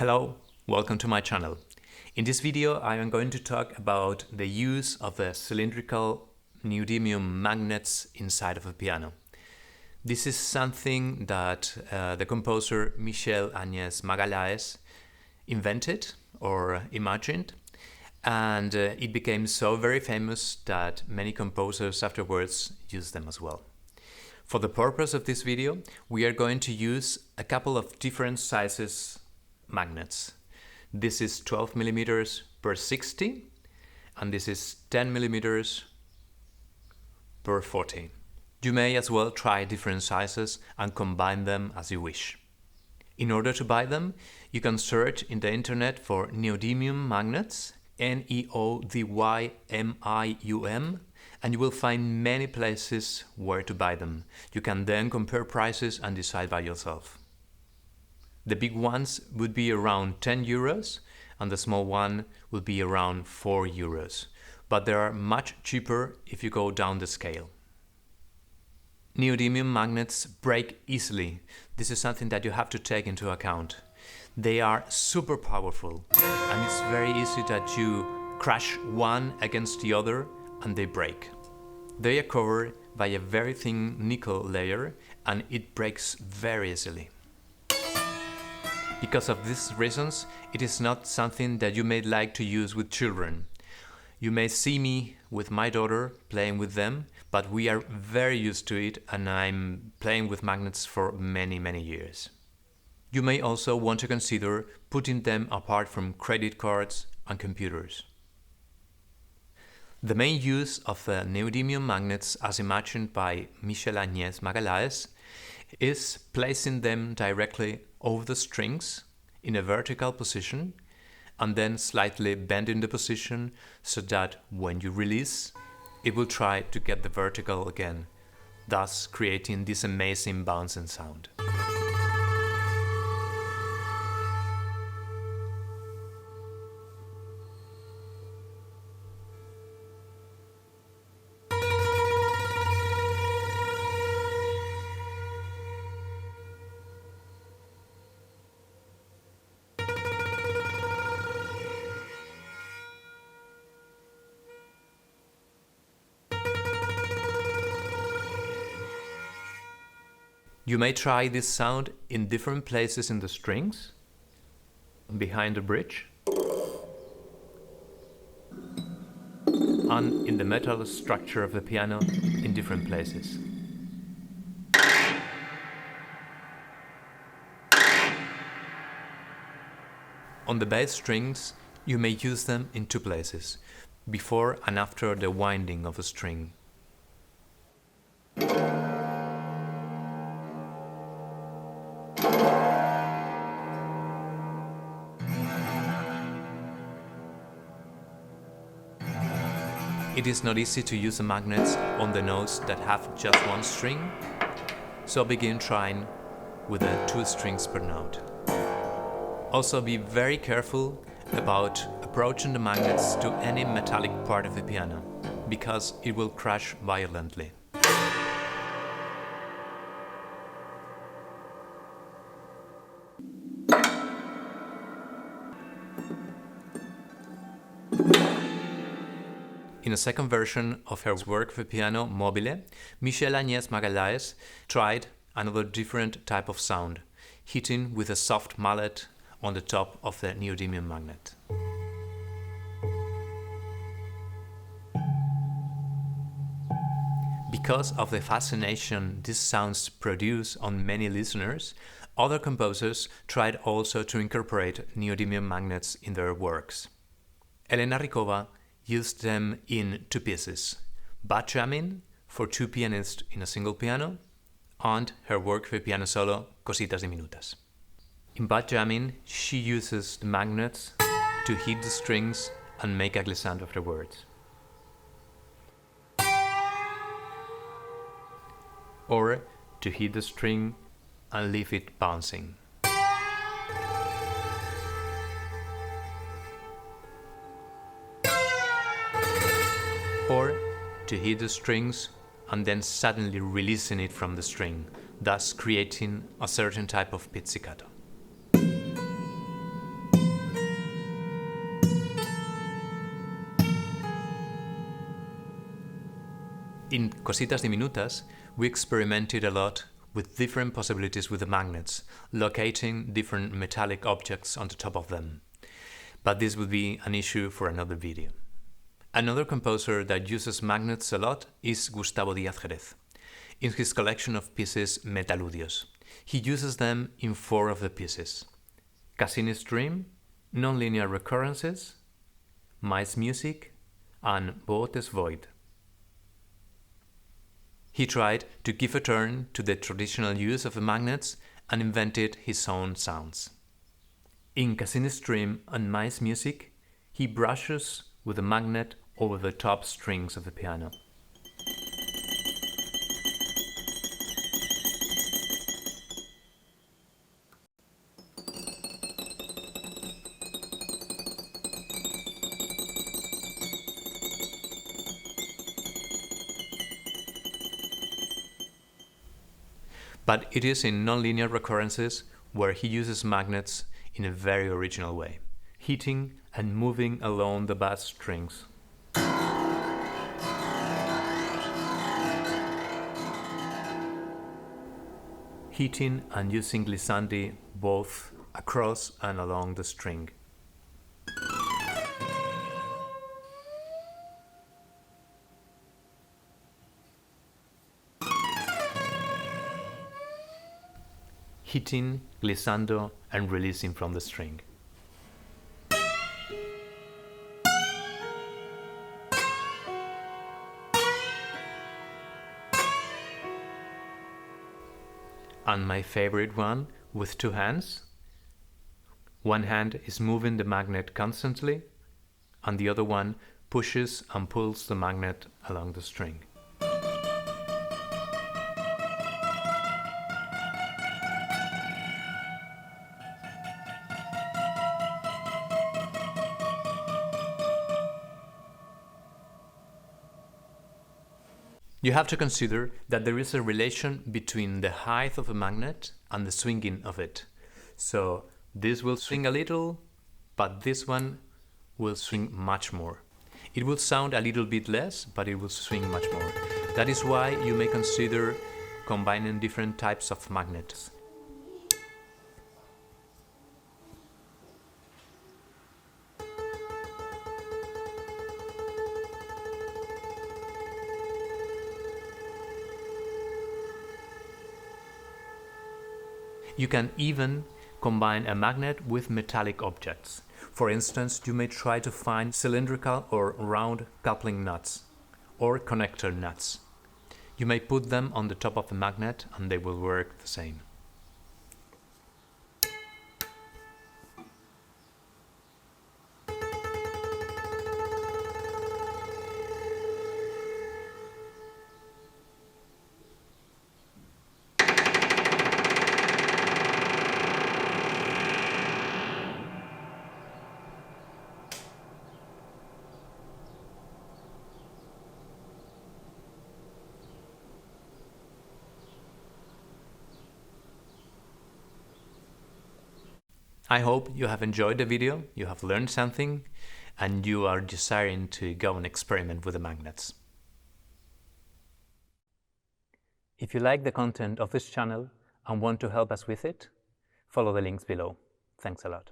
Hello, welcome to my channel. In this video I am going to talk about the use of the cylindrical neodymium magnets inside of a piano. This is something that the composer Michelle Agnes Magallanes invented or imagined, and it became so very famous that many composers afterwards used them as well. For the purpose of this video, we are going to use a couple of different sizes magnets. This is 12 millimeters per 60 and this is 10 millimeters per 40. You may as well try different sizes and combine them as you wish. In order to buy them, you can search in the internet for neodymium magnets, Neodymium, and you will find many places where to buy them. You can then compare prices and decide by yourself. The big ones would be around 10 euros and the small one will be around 4 euros. But they are much cheaper if you go down the scale. Neodymium magnets break easily. This is something that you have to take into account. They are super powerful and it's very easy that you crash one against the other and they break. They are covered by a very thin nickel layer and it breaks very easily. Because of these reasons, it is not something that you may like to use with children. You may see me with my daughter playing with them, but we are very used to it and I'm playing with magnets for many years. You may also want to consider putting them apart from credit cards and computers. The main use of the neodymium magnets, as imagined by Michelle Agnes Magallanes, is placing them directly over the strings in a vertical position and then slightly bending the position so that when you release, it will try to get the vertical again, thus creating this amazing bouncing sound. You may try this sound in different places in the strings, behind the bridge, and in the metal structure of the piano in different places. On the bass strings, you may use them in two places, before and after the winding of a string. It is not easy to use the magnets on the notes that have just one string, so begin trying with the 2 strings per note. Also be very careful about approaching the magnets to any metallic part of the piano, because it will crash violently. In a second version of her work for piano, Mobile, Michelle Agnes Magallanes tried another different type of sound, hitting with a soft mallet on the top of the neodymium magnet. Because of the fascination these sounds produce on many listeners, other composers tried also to incorporate neodymium magnets in their works. Elena Rykova used them in 2 pieces, Jamming for 2 pianists in a single piano, and her work for piano solo, Cositas Diminutas. In Jamming, she uses the magnets to hit the strings and make a glissando afterwards. Or to hit the string and leave it bouncing. Or to hit the strings and then suddenly releasing it from the string, thus creating a certain type of pizzicato. In Cositas Diminutas, we experimented a lot with different possibilities with the magnets, locating different metallic objects on the top of them. But this would be an issue for another video. Another composer that uses magnets a lot is Gustavo Díaz-Jerez. In his collection of pieces Metaludios, he uses them in 4 of the pieces: Cassini's Dream, Nonlinear Recurrences, Mais Music, and Botes Void. He tried to give a turn to the traditional use of the magnets and invented his own sounds. In Cassini's Dream and Mais Music, he brushes with a magnet over the top strings of the piano. But it is in nonlinear recurrences where he uses magnets in a very original way, heating and moving along the bass strings. Heating and using glissandi both across and along the string. Hitting, glissando, and releasing from the string. And my favorite one, with 2 hands. One hand is moving the magnet constantly, and the other one pushes and pulls the magnet along the string. You have to consider that there is a relation between the height of a magnet and the swinging of it. So this will swing a little, but this one will swing much more. It will sound a little bit less, but it will swing much more. That is why you may consider combining different types of magnets. You can even combine a magnet with metallic objects. For instance, you may try to find cylindrical or round coupling nuts or connector nuts. You may put them on the top of the magnet and they will work the same. I hope you have enjoyed the video, you have learned something, and you are desiring to go and experiment with the magnets. If you like the content of this channel and want to help us with it, follow the links below. Thanks a lot.